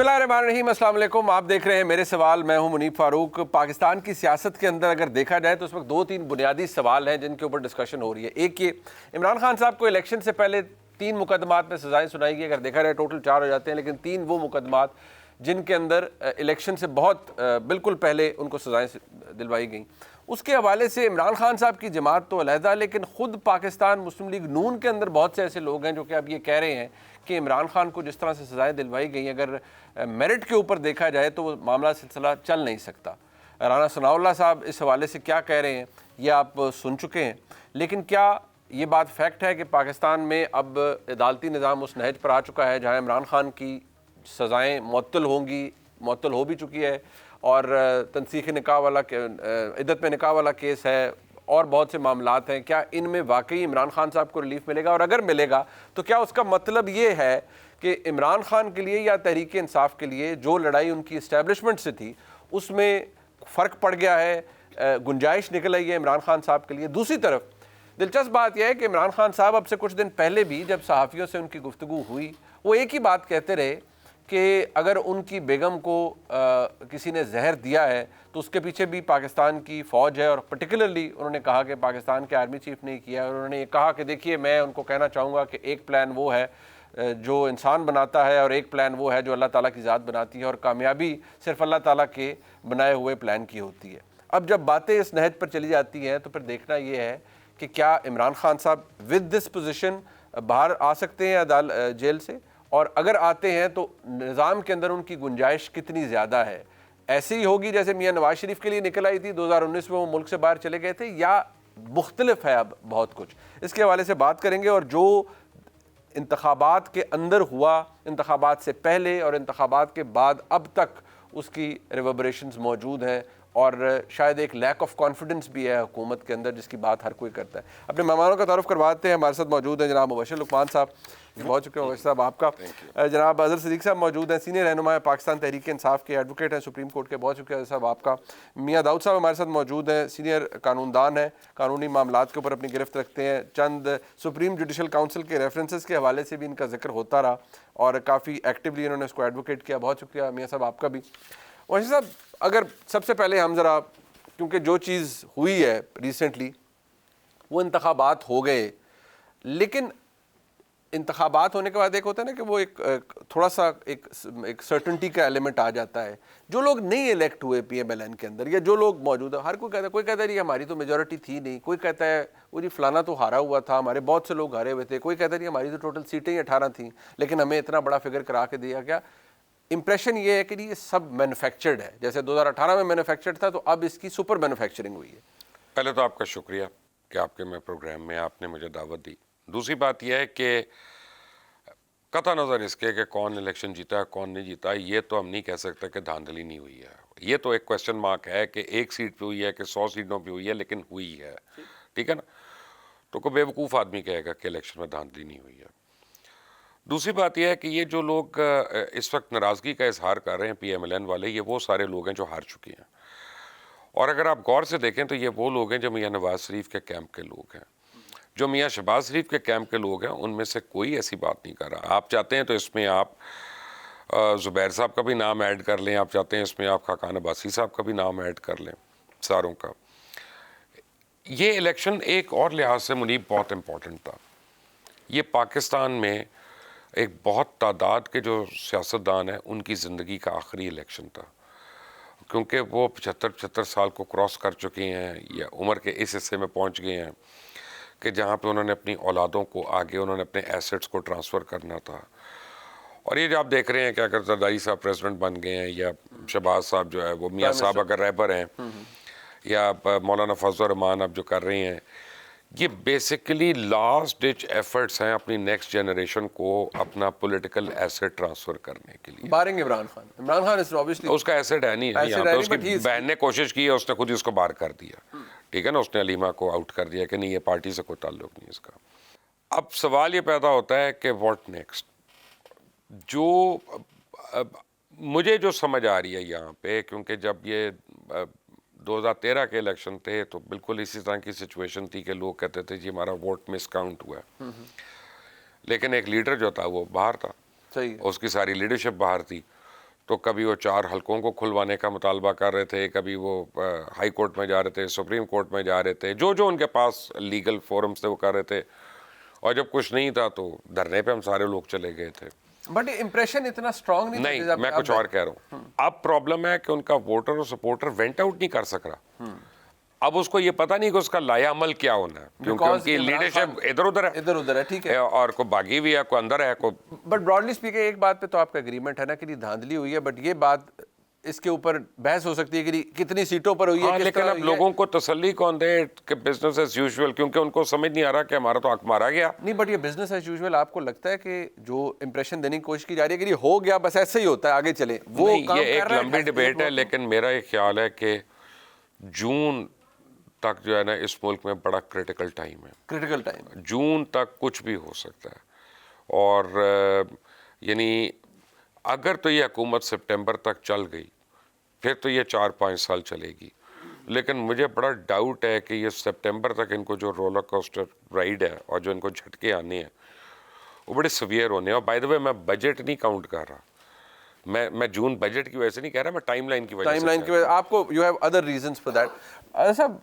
बिस्मिल्लाहिर्रहमानिर्रहीम, अस्सलाम वालेकुम। आप देख रहे हैं मेरे सवाल। मैं हूं मुनीब फारूक। पाकिस्तान की सियासत के अंदर अगर देखा जाए तो उस वक्त दो तीन बुनियादी सवाल हैं जिनके ऊपर डिस्कशन हो रही है। एक ये, इमरान खान साहब को इलेक्शन से पहले 3 मुकदमात में सजाएं सुनाई गई। अगर देखा जाए टोटल 4 हो जाते हैं, लेकिन 3 वो मुकदमात जिनके अंदर इलेक्शन से बहुत बिल्कुल पहले उनको सजाएं दिलवाई गई। उसके हवाले से इमरान खान साहब की जमात तो अलहदा, लेकिन ख़ुद पाकिस्तान मुस्लिम लीग नून के अंदर बहुत से ऐसे लोग हैं जो कि अब ये कह रहे हैं कि इमरान खान को जिस तरह से सजाएं दिलवाई गई, अगर मेरिट के ऊपर देखा जाए तो वो मामला सिलसिला चल नहीं सकता। राना सनाउल्लाह साहब इस हवाले से क्या कह रहे हैं ये आप सुन चुके हैं, लेकिन क्या ये बात फैक्ट है कि पाकिस्तान में अब अदालती निज़ाम उस नहज पर आ चुका है जहाँ इमरान खान की सज़ाएँ मुअत्तल होंगी, मुअत्तल हो भी चुकी है, और तनसीख निकाह वाला इद्दत में निकाह वाला केस है और बहुत से मामलात हैं। क्या इनमें वाकई इमरान खान साहब को रिलीफ मिलेगा, और अगर मिलेगा तो क्या उसका मतलब ये है कि इमरान खान के लिए या तहरीक इंसाफ के लिए जो लड़ाई उनकी इस्टेब्लिशमेंट से थी उसमें फ़र्क पड़ गया है, गुंजाइश निकल आई है इमरान खान साहब के लिए? दूसरी तरफ दिलचस्प बात यह है कि इमरान खान साहब अब से कुछ दिन पहले भी जब सहाफ़ियों से उनकी गुफ्तगू हुई, वो एक ही बात कहते रहे कि अगर उनकी बेगम को किसी ने जहर दिया है तो उसके पीछे भी पाकिस्तान की फ़ौज है, और पर्टिकुलरली उन्होंने कहा कि पाकिस्तान के आर्मी चीफ ने किया है। और उन्होंने ये कहा कि देखिए, मैं उनको कहना चाहूँगा कि एक प्लान वो है जो इंसान बनाता है और एक प्लान वो है जो अल्लाह ताला की ज़ात बनाती है, और कामयाबी सिर्फ अल्लाह ताला के बनाए हुए प्लान की होती है। अब जब बातें इस नहज पर चली जाती हैं तो फिर देखना ये है कि क्या इमरान खान साहब विद दिस पोजीशन बाहर आ सकते हैं जेल से, और अगर आते हैं तो निज़ाम के अंदर उनकी गुंजाइश कितनी ज़्यादा है? ऐसी ही होगी जैसे मियाँ नवाज शरीफ के लिए निकल आई थी 2019 में, वो मुल्क से बाहर चले गए थे, या मुख्तलिफ है अब बहुत कुछ? इसके हवाले से बात करेंगे। और जो इंतखाबात के अंदर हुआ, इंतखाबात से पहले और इंतखाबात के बाद, अब तक उसकी रिवर्बरेशंस मौजूद हैं, और शायद एक लैक ऑफ कॉन्फिडेंस भी है हुकूमत के अंदर जिसकी बात हर कोई करता है। अपने मेहमानों का तारुफ करवाते हैं। हमारे साथ मौजूद हैं जनाब मुबशर लुकमान साहब, बहुत शुक्रिया मुबशर साहब आपका। जनाब अजहर सिद्दीक साहब मौजूद हैं, सीनियर रहनुमा पाकिस्तान तहरीक इंसाफ के, एडवोकेट हैं सुप्रीम कोर्ट के, बहुत शुक्रिया साहब आपका। मियाँ दाऊद साहब हमारे साथ मौजूद हैं, सीनियर कानूनदान हैं, कानूनी मामलात के ऊपर अपनी गिरफ्त रखते हैं। चंद सुप्रीम जुडिशल काउंसिल के रेफरेंसेस के हवाले से भी इनका जिक्र होता रहा और काफ़ी एक्टिवली इन्होंने उसको एडवोकेट किया। बहुत शुक्रिया मियाँ साहब आपका भी। मुबशर साहब, अगर सबसे पहले हम ज़रा, क्योंकि जो चीज़ हुई है रिसेंटली वो इंतखाबात हो गए, लेकिन इंतखाबात होने के बाद एक होता है ना कि वो एक थोड़ा सा एक सर्टेनिटी का एलिमेंट आ जाता है। जो लोग नहीं इलेक्ट हुए PMLN के अंदर, या जो लोग मौजूद है, हर कोई कहता है, कोई कहता है जी हमारी तो मेजॉरिटी थी नहीं, कोई कहता है वो जी फलाना तो हारा हुआ था, हमारे बहुत से लोग हारे हुए थे, कोई कहता है जी हमारी तो टोटल सीटें ही 18 थी लेकिन हमें इतना बड़ा फिगर करा के दिया गया। इंप्रेशन ये है कि ये सब मैन्युफैक्चर्ड है, जैसे 2018 में मैन्युफैक्चर्ड था तो अब इसकी सुपर मैन्युफैक्चरिंग हुई है। पहले तो आपका शुक्रिया कि आपके मैं प्रोग्राम में आपने मुझे दावत दी। दूसरी बात यह है कि कता नज़र इसके कि कौन इलेक्शन जीता है कौन नहीं जीता, ये तो हम नहीं कह सकते कि धांधली नहीं हुई है। ये तो एक क्वेश्चन मार्क है कि 1 सीट पे हुई है कि 100 सीटों पे हुई है, लेकिन हुई है, ठीक है ना। तो कोई बेवकूफ़ आदमी कहेगा कि इलेक्शन में धांधली नहीं हुई है। दूसरी बात यह है कि ये जो लोग इस वक्त नाराज़गी का इजहार कर रहे हैं PMLN वाले, ये वो सारे लोग हैं जो हार चुके हैं। और अगर आप गौर से देखें तो ये वो लोग हैं जो मियाँ नवाज शरीफ के कैंप के लोग हैं। जो मियाँ शहबाज शरीफ के कैंप के लोग हैं उनमें से कोई ऐसी बात नहीं कर रहा। आप चाहते हैं तो इसमें आप ज़ुबैर साहब का भी नाम ऐड कर लें, आप चाहते हैं इसमें आप खाकान अब्बासी साहब का भी नाम ऐड कर लें, सारों का। ये इलेक्शन एक और लिहाज से मुनीब बहुत इम्पोर्टेंट था। ये पाकिस्तान में एक बहुत तादाद के जो सियासतदान हैं उनकी ज़िंदगी का आखिरी इलेक्शन था, क्योंकि वो 75 साल को क्रॉस कर चुके हैं या उम्र के इस हिस्से में पहुंच गए हैं कि जहां पे उन्होंने अपनी औलादों को आगे उन्होंने अपने एसेट्स को ट्रांसफ़र करना था। और ये जो आप देख रहे हैं कि अगर जरदारी साहब प्रेसिडेंट बन गए हैं, या शहबाज साहब जो है वो मियाँ साहब अगर रहबर हैं, या मौलाना फजल रहमान अब जो कर रहे हैं, ये बेसिकली लास्ट डिच एफर्ट्स हैं अपनी नेक्स्ट जनरेशन को अपना पॉलिटिकल एसेट ट्रांसफर करने के लिए। बारिंग इमरान खान इज ऑब्वियसली उसका एसेट है नहीं, यहाँ पे उसकी बहन ने कोशिश की है, उसने खुद ही उसको बाहर कर दिया, ठीक है ना। उसने अलीमा को आउट कर दिया कि नहीं, ये पार्टी से कोई ताल्लुक नहीं इसका। अब सवाल ये पैदा होता है कि व्हाट नेक्स्ट। जो मुझे जो समझ आ रही है यहाँ पे, क्योंकि जब ये 2013 के इलेक्शन थे तो बिल्कुल इसी तरह की सिचुएशन थी कि लोग कहते थे जी हमारा वोट मिसकाउंट हुआ है, लेकिन एक लीडर जो था वो बाहर था, सही, उसकी सारी लीडरशिप बाहर थी। तो कभी वो 4 हलकों को खुलवाने का मुतालबा कर रहे थे, कभी वो हाई कोर्ट में जा रहे थे, सुप्रीम कोर्ट में जा रहे थे, जो जो उनके पास लीगल फोरम्स थे वो कर रहे थे। और जब कुछ नहीं था तो धरने पे हम सारे लोग चले गए थे। बट इंप्रेशन इतना स्ट्रांग नहीं नहीं, था। मैं कुछ और कह रहा हूँ। अब प्रॉब्लम है कि उनका वोटर और सपोर्टर वेंट आउट नहीं कर सक रहा। अब उसको ये पता नहीं कि उसका लाया अमल क्या होना है, क्योंकि उनकी लीडरशिप इधर उधर है, ठीक है, और कोई बागी भी है, कोई अंदर है, कोई। बट ब्रॉडली स्पीकिंग एक बात पे तो आपका एग्रीमेंट है ना कि धांधली हुई है, बट ये बात इसके ऊपर बहस हो सकती है कि कितनी सीटों पर हुई है। हाँ, लेकिन अब लोगों को तसल्ली कौन दे कि बिजनेस एज यूजुअल, क्योंकि उनको समझ नहीं आ रहा कि हमारा तो हक मारा गया। नहीं, बट ये बिजनेस एज यूजुअल आपको लगता है कि जो इंप्रेशन देने की कोशिश की जा रही है कि ये हो गया बस ऐसे ही होता है, आगे चले, वो काम ये कर एक रहा है? लंबी डिबेट है, लेकिन मेरा एक ख्याल है कि जून तक जो है ना इस मुल्क में बड़ा क्रिटिकल टाइम है। क्रिटिकल टाइम, जून तक कुछ भी हो सकता है। और यानी अगर तो ये हुकूमत सितंबर तक चल गई फिर तो ये 4-5 साल चलेगी, लेकिन मुझे बड़ा डाउट है कि ये सितंबर तक इनको जो रोलर कोस्टर राइड है और जो इनको झटके आने हैं वो बड़े सवियर होने हैं। और बाय द वे मैं बजट नहीं काउंट कर रहा, मैं जून बजट की वजह से नहीं कह रहा, मैं टाइमलाइन की वजह आपको you have other reasons for that. सब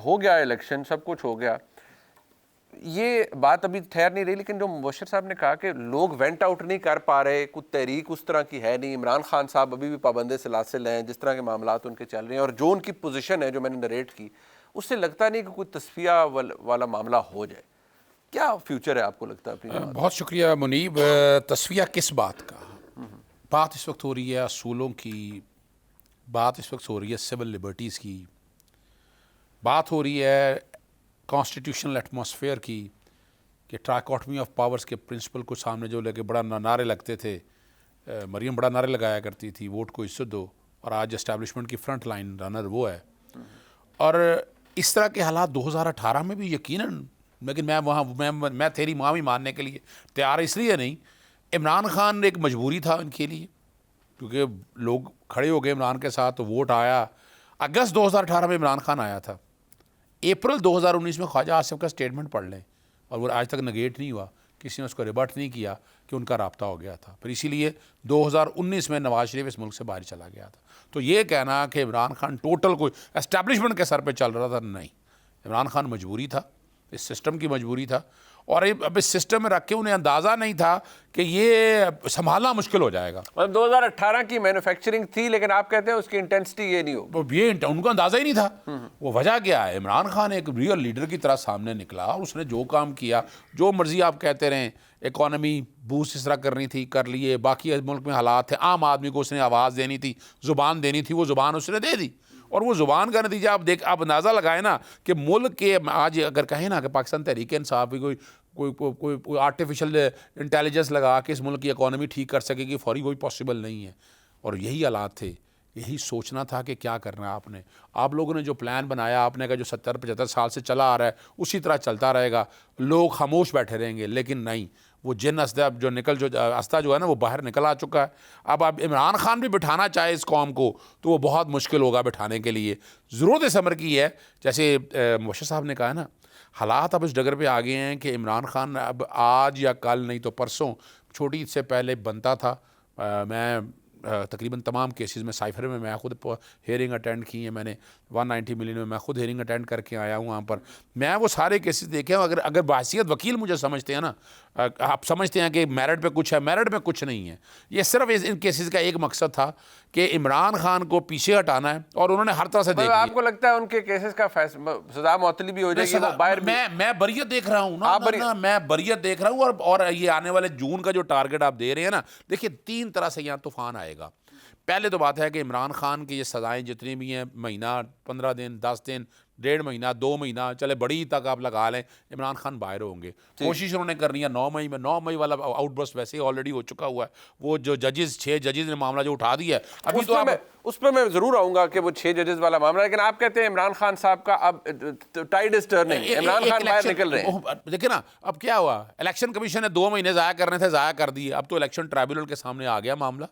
हो गया, इलेक्शन सब कुछ हो गया, ये बात अभी ठहर नहीं रही, लेकिन जो मुबशर साहब ने कहा कि लोग वेंट आउट नहीं कर पा रहे, कुछ तहरीक उस तरह की है नहीं, इमरान खान साहब अभी भी पाबंद सिलासिल हैं, जिस तरह के मामलात उनके चल रहे हैं, और जो उनकी पोजीशन है जो मैंने नरेट की, उससे लगता नहीं कि कोई तस्फिया वाला मामला हो जाए। क्या फ्यूचर है आपको लगता है अपनी? बहुत शुक्रिया मुनीब। तस्फिया किस बात का? बात इस वक्त हो रही है असूलों की, बात इस वक्त हो रही है सिविल लिबर्टीज़ की, बात हो रही है कॉन्स्टिट्यूशनल एटमॉस्फेयर की, कि ट्राइकॉटमी ऑफ पावर्स के प्रिंसिपल को सामने जो लेके बड़ा नारे लगते थे, मरियम बड़ा नारे लगाया करती थी, वोट को इज्जत दो, और आज एस्टैब्लिशमेंट की फ्रंट लाइन रनर वो है। और इस तरह के हालात 2018 में भी यकीनन, लेकिन मैं तेरी माँ भी मानने के लिए तैयार इसलिए नहीं, इमरान खान एक मजबूरी था इनके लिए, क्योंकि लोग खड़े हो गए इमरान के साथ, तो वोट आया। अगस्त 2018 में इमरान खान आया था, अप्रैल 2019 में ख्वाजा आसिफ का स्टेटमेंट पढ़ लें, और वो आज तक नेगेट नहीं हुआ, किसी ने उसको रिबट नहीं किया कि उनका राब्ता हो गया था। फिर इसीलिए 2019 में नवाज शरीफ इस मुल्क से बाहर चला गया था। तो ये कहना कि इमरान खान टोटल कोई एस्टैब्लिशमेंट के सर पे चल रहा था, नहीं, इमरान खान मजबूरी था, इस सिस्टम की मजबूरी था, और अब इस सिस्टम में रख के उन्हें अंदाज़ा नहीं था कि ये संभालना मुश्किल हो जाएगा। मतलब 2018 की मैन्युफैक्चरिंग थी, लेकिन आप कहते हैं उसकी इंटेंसिटी ये नहीं हो, ये उनको अंदाज़ा ही नहीं था। वो वजह क्या है? इमरान खान एक रियल लीडर की तरह सामने निकला, और उसने जो काम किया, जो मर्जी आप कहते रहें, इकॉनमी बूस्ट इस तरह करनी थी, कर लिए, बाकी मुल्क में हालात थे, आम आदमी को उसने आवाज़ देनी थी, ज़ुबान देनी थी, वो ज़ुबान उसने दे दी। और वो ज़ुबान का नतीजा आप अंदाज़ा लगाए ना कि मुल्क के आज अगर कहें ना कि पाकिस्तान तहरीक इंसाफ भी कोई आर्टिफिशियल इंटेलिजेंस लगा के इस मुल्क की इकॉनमी ठीक कर सकेगी, फौरी कोई पॉसिबल नहीं है। और यही हालात थे, यही सोचना था कि क्या करना है आपने। आप लोगों ने जो प्लान बनाया, आपने कहा जो 70-75 साल से चला आ रहा है उसी तरह चलता रहेगा, लोग खामोश बैठे रहेंगे, लेकिन नहीं, वो जिन अस्ता जो है ना वो बाहर निकल आ चुका है। अब आप इमरान खान भी बिठाना चाहे इस कौम को तो वो बहुत मुश्किल होगा बिठाने के लिए। ज़रूरत इस अमर की है, जैसे मुबशर साहब ने कहा ना, हालात अब इस डगर पे आ गए हैं कि इमरान खान अब आज या कल नहीं तो परसों, छोटी ईद से पहले बनता था। मैं तकरीबन तमाम केसेस में साइफर में मैं खुद हेयरिंग अटेंड की है, मैंने 190 मिलियन में मैं खुद हेयरिंग अटेंड करके आया हूँ वहाँ पर। मैं वो सारे केसेस देखे हैं। अगर बाहसियत वकील मुझे समझते हैं ना, आप समझते हैं कि मेरिट पे कुछ है, मेरिट में कुछ नहीं है। ये सिर्फ इन केसेस का एक मकसद था कि इमरान खान को पीछे हटाना है, और उन्होंने हर तरह से देख लिया। आपको लगता है उनके केसेस का सजा मुअत्तली भी हो जाएगी? मैं बरियत देख रहा हूँ ना, मैं बरियत देख रहा हूँ। और ये आने वाले जून का जो टारगेट आप दे रहे हैं ना, देखिए 3 तरह से यहाँ तूफान आएगा। पहले तो बात है कि इमरान खान की ये सज़ाएं जितनी भी हैं, महीना, 15 दिन, 10 दिन, 1.5 महीना, 2 महीना, चले बड़ी तक आप लगा लें, इमरान खान बाहर होंगे। कोशिश उन्होंने करनी है 9 मई में। 9 मई वाला आउटबर्स्ट वैसे ही ऑलरेडी हो चुका हुआ है। वो जो जजेस 6 जजेस ने मामला जो उठा दिया है, अभी तो उस पर मैं ज़रूर आऊँगा कि वो 6 जजेस वाला मामला, लेकिन आप कहते हैं इमरान खान साहब का अब tide is turning, Imran Khan बाहर निकल रहे हैं। देखिए ना, अब क्या हुआ, इलेक्शन कमीशन ने 2 महीने ज़ाया करने थे, ज़ाया कर दिए। अब तो इलेक्शन ट्राइब्यूनल के सामने आ गया मामला,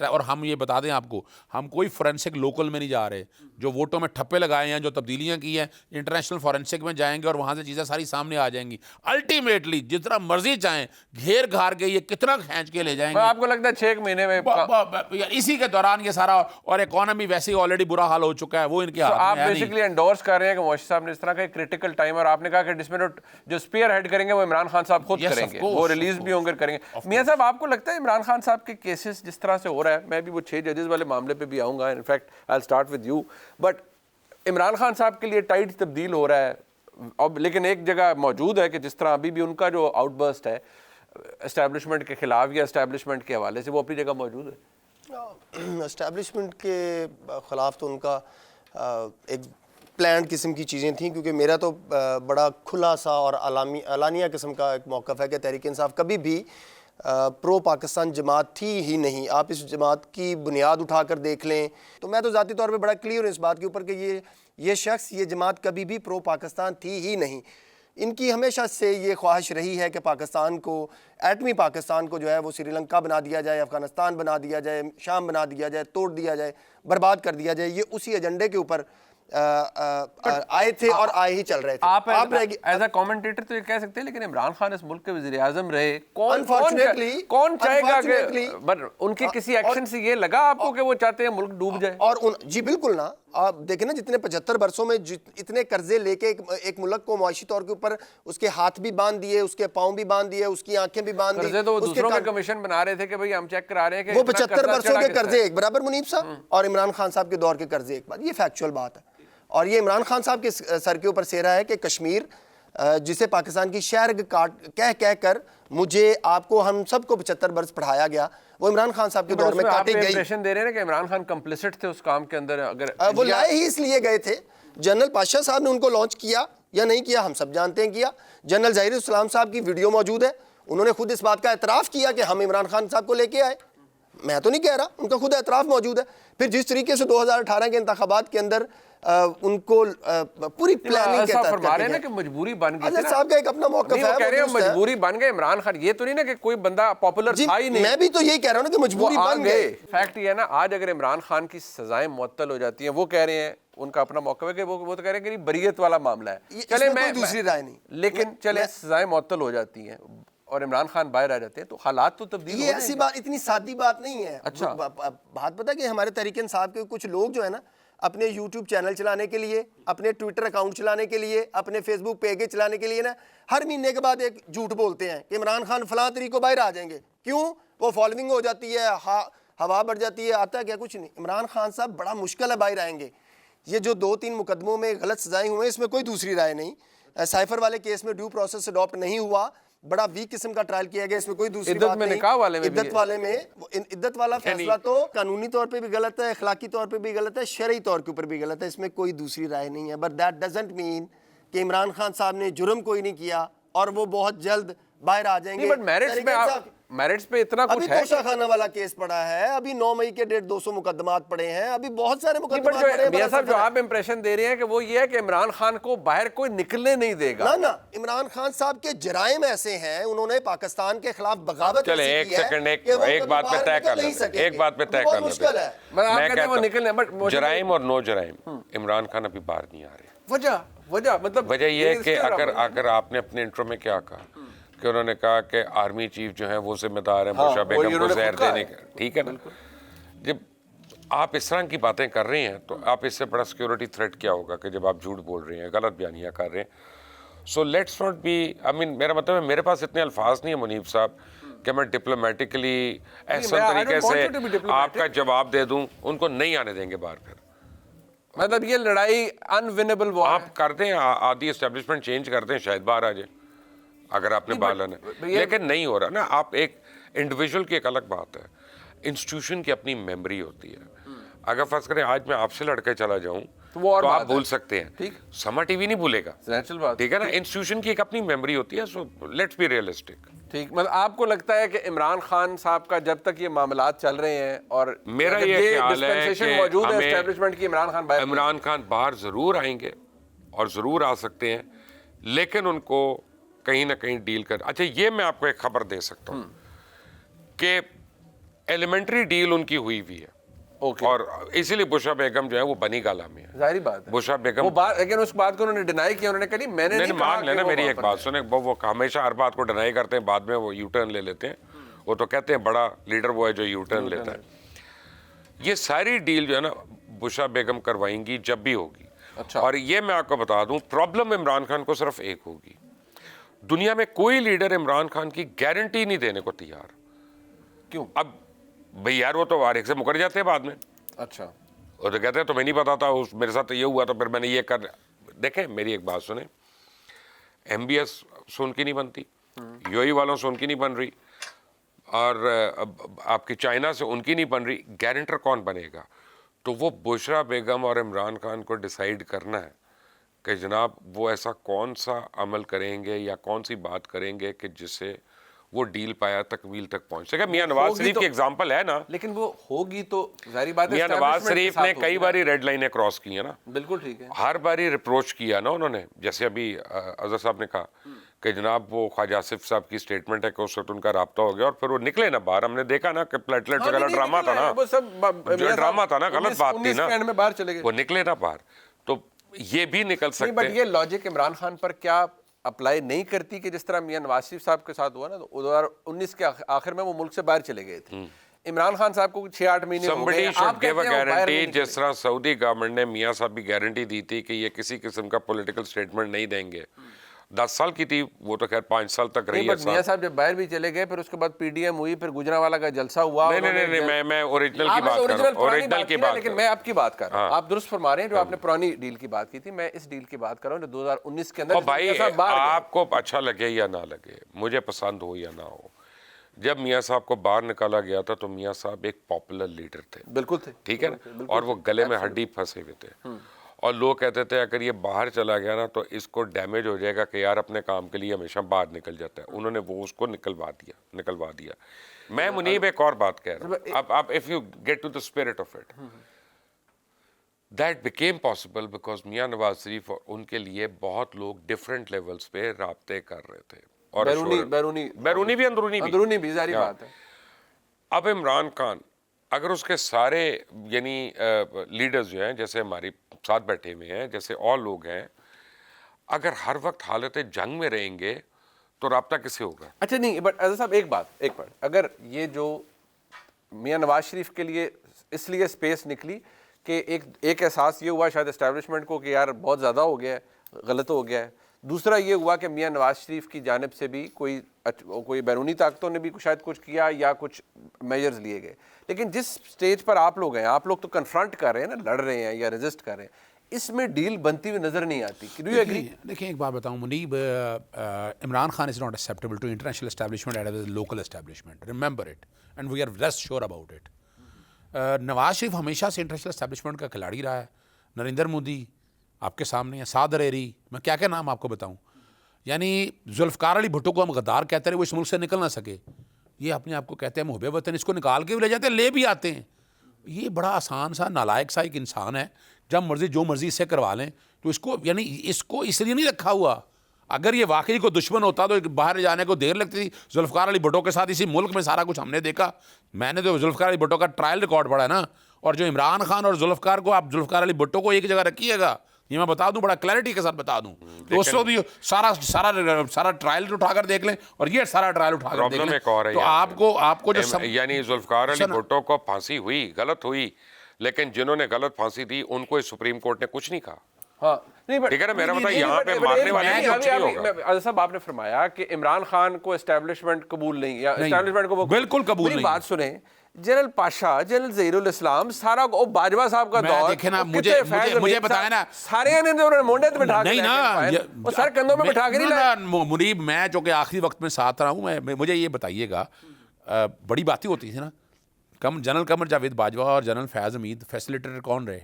और हम ये बता दें आपको, हम कोई फोरेंसिक लोकल में नहीं जा रहे, जो वोटों में ठप्पे लगाए हैं, जो तब्दीलियां की हैं, इंटरनेशनल फॉरेंसिक में जाएंगे और वहां से चीज़ें सारी सामने आ जाएंगी। अल्टीमेटली जितना मर्जी चाहें घेर घार के ये कितना खींच के ले जाएंगे। आपको लगता है 6 महीने में यार इसी के दौरान ये सारा, और इकोनॉमी वैसे ही ऑलरेडी बुरा हाल हो चुका है, वो इनके हाथ आप में है नहीं। बेसिकली एंडोर्स कर रहे हैं कि मोशी साहब ने इस तरह का एक क्रिटिकल टाइम, और आपने कहा कि जिसमें जो स्पीयर हेड करेंगे वो इमरान खान साहब खुद Yes, of करेंगे, course, वो of रिलीज भी course. होंगे करेंगे। मियां साहब, आपको लगता है इमरान खान साहब के केसेस जिस तरह से हो रहा है, मैं भी वो 6 जजेस वाले मामले पे भी आऊंगा, in fact I will start with you, but Imran Khan साहब के लिए टाइट तब्दील हो रहा है अब, लेकिन एक जगह मौजूद है कि जिस तरह अभी भी उनका जो आउटबर्स्ट है एस्टैब्लिशमेंट के खिलाफ या एस्टैब्लिशमेंट के हवाले से, वो अपनी जगह मौजूद है। एस्टैब्लिशमेंट के ख़िलाफ़ तो उनका एक प्लान किस्म की चीज़ें थी, क्योंकि मेरा तो बड़ा खुला सा और अलानिया किस्म का एक मौक़िफ़ है कि तहरीक इंसाफ कभी भी प्रो पाकिस्तान जमात थी ही नहीं। आप इस जमात की बुनियाद उठा कर देख लें तो मैं तो ज़ाती तौर पे बड़ा क्लियर हूँ इस बात के ऊपर कि ये शख्स, ये जमात कभी भी प्रो पाकिस्तान थी ही नहीं। इनकी हमेशा से ये ख्वाहिश रही है कि पाकिस्तान को, एटमी पाकिस्तान को जो है वो श्रीलंका बना दिया जाए, अफ़गानिस्तान बना दिया जाए, शाम बना दिया जाए, तोड़ दिया जाए, बर्बाद कर दिया जाए। ये उसी एजेंडे के ऊपर आए थे और आए ही चल रहे थे। आप एज अ कमेंटेटर तो ये कह सकते हैं, लेकिन इमरान खान इस मुल्क के वज़ीर आज़म रहे, कौन चाहेगा कि, बट उनके किसी एक्शन से ये लगा आपको कि वो चाहते हैं मुल्क डूब जाए? और जी बिल्कुल ना, आप देखें ना, जितने 75 बरसों में इतने कर्जे लेके एक मुल्क को मुआशी तौर के ऊपर उसके हाथ भी बांध दिए, उसके पाँव भी बांध दिए, उसकी आंखें भी बांध दी। तो दूसरों के कमीशन बना रहे थे कि भाई हम चेक करा रहे हैं कि वो 75 बरसों के कर्जे एक बराबर मुनीब साहब और इमरान खान साहब के दौर के कर्जे एक बार, ये फैक्चुअल बात है। और ये इमरान खान साहब के सर के ऊपर सेरा है कि कश्मीर, जिसे पाकिस्तान की शहर कह कर मुझे, आपको, हम सबको 75 बरस पढ़ाया गया, वो इमरान खान साहब के दौर में काटी गई। इंप्रेशन दे रहे हैं कि इमरान खान कंप्लिसिट थे उस काम के अंदर। अगर वो लाए ही इसलिए गए थे, जनरल पाशा साहब ने उनको लॉन्च किया या नहीं किया हम सब जानते हैं, किया। जनरल ज़ाहिर इस्लाम साहब की वीडियो मौजूद है, उन्होंने खुद इस बात का एतराफ़ किया कि हम इमरान खान साहब को लेके आए। मैं तो नहीं कह रहा, उनका खुद एतराफ़ मौजूद है। फिर जिस तरीके से 2018 के इंतखाबात के अंदर उनको पूरी प्लानिंग के तहत फरमा रहे हैं ना कि मजबूरी बन गई अजहर साहब का एक अपना मौक़िफ़ है, कह रहे हैं मजबूरी बन गए इमरान खान। ये तो नहीं ना कि कोई बंदा पॉपुलर था ही नहीं। मैं भी तो यही कह रहा हूँ ना कि मजबूरी बन गए। फैक्ट ये है ना, आज अगर इमरान खान की सजाएं मुअत्तल हो जाती हैं, वो कह रहे हैं, उनका अपना मौक़िफ़ है कि वो तो कह रहे हैं कि बरीयत वाला मामला है, चले मैं दूसरी राय नहीं, लेकिन चले सजाएं मुअत्तल हो जाती हैं और इमरान खान बाहर आ जाते हैं तो हालात तो तब्दील। ये ऐसी बात, इतनी सादी बात नहीं है। अच्छा, बात पता कि हमारे तहरीक इंसाफ के कुछ लोग जो है ना, अपने यूट्यूब चैनल चलाने के लिए, अपने ट्विटर अकाउंट चलाने के लिए, अपने फेसबुक पेज चलाने के लिए ना, हर महीने के बाद एक झूठ बोलते हैं कि इमरान खान फलां तरीक को बाहर आ जाएंगे। क्यों? वो फॉलोइंग हो जाती है, हवा बढ़ जाती है, आता है क्या? कुछ नहीं। इमरान खान साहब बड़ा मुश्किल है बाहर आएंगे। ये जो 2-3 मुकदमों में गलत सजाएं हुए, इसमें कोई दूसरी राय नहीं। साइफर वाले केस में ड्यू प्रोसेस अडॉप्ट नहीं हुआ, बड़ा वीक किस्म का ट्रायल किया गया, इसमें कोई दूसरी बात नहीं। निकाह वाले में इद्दत वाले में, इद्दत वाला फैसला तो कानूनी तौर पे भी गलत है, अखलाकी तौर पे भी गलत है, शरई तौर के ऊपर भी गलत है, इसमें कोई दूसरी राय नहीं है। बट दैट डजंट मीन कि इमरान खान साहब ने जुर्म कोई नहीं किया और वो बहुत जल्द बाहर आ जाएंगे। बट मेरिट्स पे इतना कुछ है। अभी तोशाखाना वाला केस पड़ा है, अभी 9 मई के 150 मुकदमात पड़े हैं, अभी बहुत सारे मुकदमात पड़े हैं। मियां साहब, जो आप इंप्रेशन दे रहे हैं कि वो ये है कि इमरान खान को बाहर कोई निकलने नहीं देगा। ना, इमरान खान साहब के जराइम ऐसे हैं, उन्होंने पाकिस्तान के खिलाफ बगावत की है। चले एक सेकंड, एक बात पे तय कर लेते, एक बात पे तय कर लेते। मैं कहता हूं निकलने, बट जराइम और नो जराइम, इमरान खान अभी बाहर नहीं आ रहे। वजह मतलब वजह ये है कि अगर आपने अपने इंट्रो में क्या कहा कि उन्होंने कहा कि आर्मी चीफ जो है वो जिम्मेदार है बुशरा बेगम को जहर देने का, ठीक है ना। जब आप इस तरह की बातें कर रहे हैं तो आप इससे बड़ा सिक्योरिटी थ्रेट क्या होगा कि जब आप झूठ बोल रहे हैं, गलत बयानियाँ कर रहे हैं। So let's not be, I mean मेरा मतलब है, मेरे पास इतने अल्फाज नहीं है मुनीब साहब कि मैं डिप्लोमेटिकली ऐसा तरीके से आपका जवाब दे दूँ। उनको नहीं आने देंगे बाहर। फिर मतलब ये लड़ाई अनविनेबल वॉर आप कर दें, आधी एस्टेब्लिशमेंट चेंज कर दें, शायद बाहर आ जाए अगर आपने बाल आना। लेकिन नहीं हो रहा ना। आप एक इंडिविजुअल की एक अलग बात है, इंस्टीट्यूशन की अपनी मेमोरी होती है। अगर फर्ज करें आज मैं आपसे लड़के चला जाऊं तो आप भूल सकते हैं, ठीक, समा टीवी नहीं भूलेगा, नेचुरल बात, ठीक है ना। इंस्टीट्यूशन की एक अपनी मेमोरी होती है। So let's be realistic. ठीक, मतलब आपको लगता है कि इमरान खान साहब का जब तक ये मामलात चल रहे हैं और मेरा ये ख्याल है कि मौजूद है एस्टैब्लिशमेंट की, इमरान खान बाहर जरूर आएंगे और जरूर आ सकते हैं, लेकिन उनको कहीं ना कहीं डील कर। अच्छा, ये मैं आपको एक खबर दे सकता हूँ कि एलिमेंट्री डील उनकी हुई है ओके। और इसीलिए बुशरा बेगम जो है वो बनी गालामी है। जाहिर बात है बुशरा बेगम वो बात, लेकिन उस बात को उन्होंने डिनाई किया, उन्होंने कहा मैंने नहीं कहा मान कि लेना वो मेरी वहाँ एक पर बात गए। सुने, वो हमेशा हर बात को डिनाई करते हैं, बाद में वो यू टर्न ले लेते हैं। वो तो कहते हैं बड़ा लीडर वो है जो यू टर्न लेता है। ये सारी डील जो है ना बुशरा बेगम करवाएंगी जब भी होगी। अच्छा। और ये मैं आपको बता दूं, प्रॉब्लम इमरान खान को सिर्फ एक होगी, दुनिया में कोई लीडर इमरान खान की गारंटी नहीं देने को तैयार। क्यों? अब भाई यार वो तो वारिक से मुकर जाते हैं बाद में, अच्छा। वो तो कहते हैं तुम्हें नहीं पता था, उस मेरे साथ तो ये हुआ तो फिर मैंने ये कर। देखें मेरी एक बात सुने, MBS से उनकी नहीं बनती, UAE वालों से उनकी नहीं बन रही, और आपकी चाइना से उनकी नहीं बन रही, गारंटर कौन बनेगा? तो वो बुशरा बेगम और इमरान खान को डिसाइड करना है कि जनाब वो ऐसा कौन सा अमल करेंगे या कौन सी बात करेंगे कि जिससे वो डील पाया तकमील तक पहुंच सके। मियां नवाज शरीफ की एग्जांपल है ना, लेकिन वो होगी तो जाहिर बात है मियां नवाज establishment के शरीफ साथ ने होगी कई ना। बारी रेड लाइनें क्रॉस की है ना, बिल्कुल ठीक है। हर बारी रिप्रोच किया ना उन्होंने। जैसे अभी अजहर साहब ने कहा कि जनाब वो ख्वाजा आसिफ साहब की स्टेटमेंट है कि उस वक्त उनका रब्ता हो गया और फिर वो निकले ना बाहर। हमने देखा ना कि प्लेटलेट हाँ, वाला नहीं, ड्रामा था निकला ना, है, वो सब जो ड्रामा था ना, गलत बात थी ना, 19 में बाहर चले गए। वो निकले ना बाहर। तो ये भी निकल नहीं, सकते बट हैं। ये लॉजिक इमरान खान पर क्या अप्लाई नहीं करती कि जिस तरह मियां नवाज शरीफ साहब के साथ हुआ ना, तो 2019 के आखिर में वो मुल्क से बाहर चले गए थे। इमरान खान साहब को 6-8 महीने हो Somebody गए, should आप give a कहते हैं वो बाहर guarantee, नहीं निकले। जिस तरह सऊदी गवर्नमेंट ने मियां साहब की गारंटी दी थी कि ये किसी किस्म का पॉलिटिकल स्टेटमेंट नहीं देंगे। 10 साल की थी वो, तो खैर 5 साल तक रही नहीं, है बट मियां साहब जब बाहर भी चले गए, फिर उसके बाद PDM हुई, फिर गुजरांवाला का जलसा हुआ। नहीं, मैं ओरिजिनल की आपने बात कर रहा ओरिजिनल हूँ, ओरिजिनल की बात लेकिन कर मैं रहा हूँ। आपकी बात कर रहा हूँ। आप दुरुस्त फरमा रहे हैं, जो आपने पुरानी डील की बात की थी, मैं इस डील की बात कर रहा हूँ जो 2019 के अंदर। और भाई मियां साहब बाहर गए। आपको अच्छा लगे या ना लगे, मुझे पसंद हो या ना हो, जब मियां साहब को बाहर निकाला गया था तो मियां साहब एक पॉपुलर लीडर थे, बिल्कुल थे, ठीक है ना, और वो गले में हड्डी फंसे हुए थे। और लोग कहते थे अगर ये बाहर चला गया ना तो इसको डैमेज हो जाएगा कि यार अपने काम के लिए हमेशा बाहर निकल जाता है। उन्होंने वो उसको निकलवा दिया। मैं मुनीब एक और बात कह रहा हूँ, अब if you get to the spirit of it, that became possible because Mian Nawaz Sharif और उनके लिए बहुत लोग डिफरेंट लेवल्स पे राब्ते कर रहे थे, और बैरूनी भी अंदरूनी भी जारी बात है। अब इमरान खान अगर उसके सारे यानी लीडर्स जो हैं, जैसे हमारी साथ बैठे हुए हैं, जैसे और लोग हैं, अगर हर वक्त हालत जंग में रहेंगे तो राब्ता किससे होगा? अच्छा नहीं, बट अजहर साहब एक बात, अगर ये जो मियां नवाज शरीफ के लिए इसलिए स्पेस निकली कि एक एहसास ये हुआ शायद एस्टेब्लिशमेंट को कि यार बहुत ज़्यादा हो गया है, गलत हो गया है। दूसरा ये हुआ कि मियां नवाज शरीफ की जानिब से भी कोई बैरूनी ताकतों ने भी शायद कुछ किया या कुछ मेजर्स लिए गए। लेकिन जिस स्टेज पर आप लोग हैं, आप लोग तो कन्फ्रंट कर रहे हैं ना, लड़ रहे हैं या रेजिस्ट कर रहे हैं, इसमें डील बनती हुई नजर नहीं आती। Do you agree? देखिए एक बात बताऊं Munib, Imran Khan is not acceptable to international establishment as a local establishment, remember it and we are rest sure about it. Nawaz Sharif हमेशा से इंटरनेशनल एस्टैब्लिशमेंट का खिलाड़ी रहा है। नरेंद्र मोदी आपके सामने है, साद अरेरी, मैं क्या क्या नाम आपको बताऊं, यानी जुल्फ़कार अली भुट्टो को हम गद्दार कहते रहे, वो इस मुल्क से निकल ना सके, ये अपने आप को कहते हैं मुहब्बे वतन, इसको निकाल के भी ले जाते हैं, ले भी आते हैं। ये बड़ा आसान सा नालायक सा एक इंसान है, जब मर्जी जो मर्जी इससे करवा लें। तो इसको यानी इसको इसलिए नहीं रखा हुआ। अगर ये वाकई को दुश्मन होता तो बाहर जाने को देर लगती थी। जुल्फ़कार अली भुट्टो के साथ इसी मुल्क में सारा कुछ हमने देखा। मैंने तो जुल्फ़कार अली भुट्टो का ट्रायल रिकॉर्ड पढ़ा है ना, और जो इमरान खान और जुल्फ़कार को, आप जुल्फ़कार अली भुट्टो को एक जगह रखिएगा, ये मैं बता दूं, बड़ा क्लैरिटी के साथ बता दूं, तो उसको भी सारा ट्रायल उठाकर देख लें और ये सारा ट्रायल उठाकर देख लें, तो आपको जो यानी जुल्फ़कार अली भुट्टो को फांसी हुई, गलत हुई, लेकिन जिन्होंने गलत फांसी दी उनको इस सुप्रीम कोर्ट ने कुछ नहीं कहा। हाँ, नहीं, ठीक है ना, मेरा मतलब यहाँ पे मारने वाले नहीं होगा। अजहर साहब आपने फरमाया कि इमरान खान को एस्टेब्लिशमेंट कबूल नहीं, या एस्टेब्लिशमेंट को बिल्कुल कबूल नहीं। बात सुने, जनरल पाशा, जनरल ज़हीरुल इस्लाम, सारा बाजवा साहब का दौर, देखे ना, मुझे बताया ना, सारे ने मोंडे पे बिठा के नहीं ना, वो सर कंधों में बिठा के नहीं लाए। मुनीब, मैं जो कि आखिरी वक्त में साथ रहा हूँ, मुझे ये बताइएगा, बड़ी बातें होती थी ना, जनरल कमर जावेद बाजवा और जनरल फैज़ हमीद फैसिलिटेटर कौन रहे?